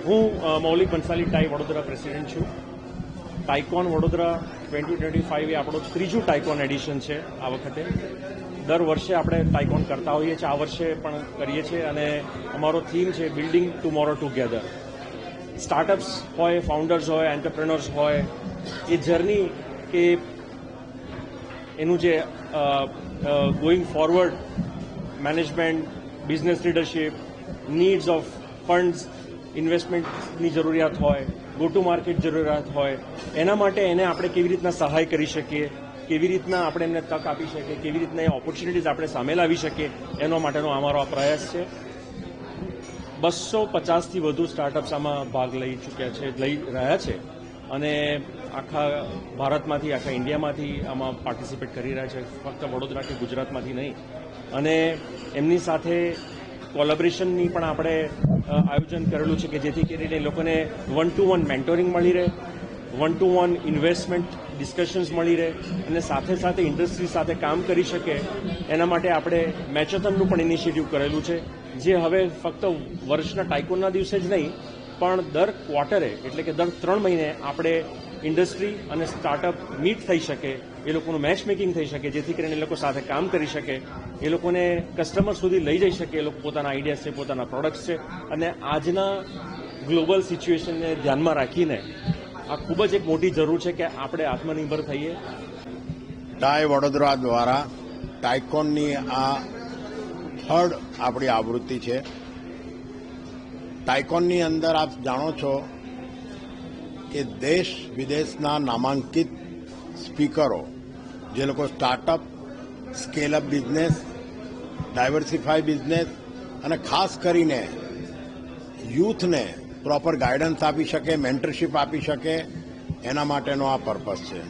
હું મૌલિક Bansali tie Vadodara president છું. Tycoon Vadodara 2025 એ આપણું ત્રીજું ટાઇકોન એડિશન છે. આ વખતે દર વર્ષે આપણે ટાઇકોન કરતા હોઈએ છીએ, આ વર્ષે પણ કરીએ છીએ અને અમારો થીમ છે બિલ્ડિંગ ટુમોરો ટુગેધર. સ્ટાર્ટઅપ્સ હોય, ફાઉન્ડર્સ હોય, એન્ટરપ્રેનર્સ હોય, એ જર્ની કે એનું જે going forward management, business leadership, needs of funds, ઇન્વેસ્ટમેન્ટની જરૂરિયાત હોય, ગો ટુ માર્કેટ જરૂરિયાત હોય, એના માટે એને આપણે કેવી રીતના સહાય કરી શકીએ, કેવી રીતના આપણે એમને તક આપી શકીએ, કેવી રીતના એ ઓપોર્ચ્યુનિટીઝ આપણે સામે લાવી શકીએ, એનો માટેનો અમારો આ પ્રયાસ છે. 250થી વધુ સ્ટાર્ટઅપ્સ આમાં ભાગ લઈ રહ્યા છે અને આખા ભારતમાંથી, આખા ઇન્ડિયામાંથી આમાં પાર્ટિસિપેટ કરી રહ્યા છે, ફક્ત વડોદરા કે ગુજરાતમાંથી નહીં. અને એમની સાથે કોલેબોરેશનની પણ આપણે આયોજન કરેલું છે કે જેથી કરીને લોકોને 1-to-1 મેન્ટોરિંગ મળી રહે, 1-to-1 ઇન્વેસ્ટમેન્ટ ડિસ્કશન્સ મળી રહે અને સાથે સાથે ઇન્ડસ્ટ્રી સાથે કામ કરી શકે. એના માટે આપણે મેચોથોનનું પણ ઇનિશિયેટિવ કરેલું છે, જે હવે ફક્ત વર્ષના ટાઇકોનના દિવસે જ નહીં પણ દર ક્વાર્ટરે, એટલે કે દર 3 મહિને આપણે ઇન્ડસ્ટ્રી અને સ્ટાર્ટઅપ મીટ થઈ શકે, એ લોકોનું મેચ મેકિંગ થઈ શકે, જેથી કરીને એ લોકો સાથે કામ કરી શકે, એ લોકોને કસ્ટમર સુધી લઈ જઈ શકે, એ લોકો પોતાના આઈડિયાઝ છે, પોતાના પ્રોડક્ટ્સ છે. અને આજના ગ્લોબલ સિચ્યુએશનને ધ્યાનમાં રાખીને આ ખૂબ જ એક મોટી જરૂર છે કે આપણે આત્મનિર્ભર થઈએ. ટાઈ વડોદરા દ્વારા ટાઇકોનની આ થર્ડ આપણી આવૃત્તિ છે. ટાઇકોનની અંદર આપ જાણો છો કે દેશ વિદેશના નામાંકિત સ્પીકરો, જે લોકો સ્ટાર્ટઅપ, સ્કેલઅપ બિઝનેસ, ડાયવર્સિફાઈ બિઝનેસ અને ખાસ કરીને યુથને પ્રોપર ગાઈડન્સ આપી શકે, મેન્ટરશીપ આપી શકે, એના માટેનો આ પર્પઝ છે.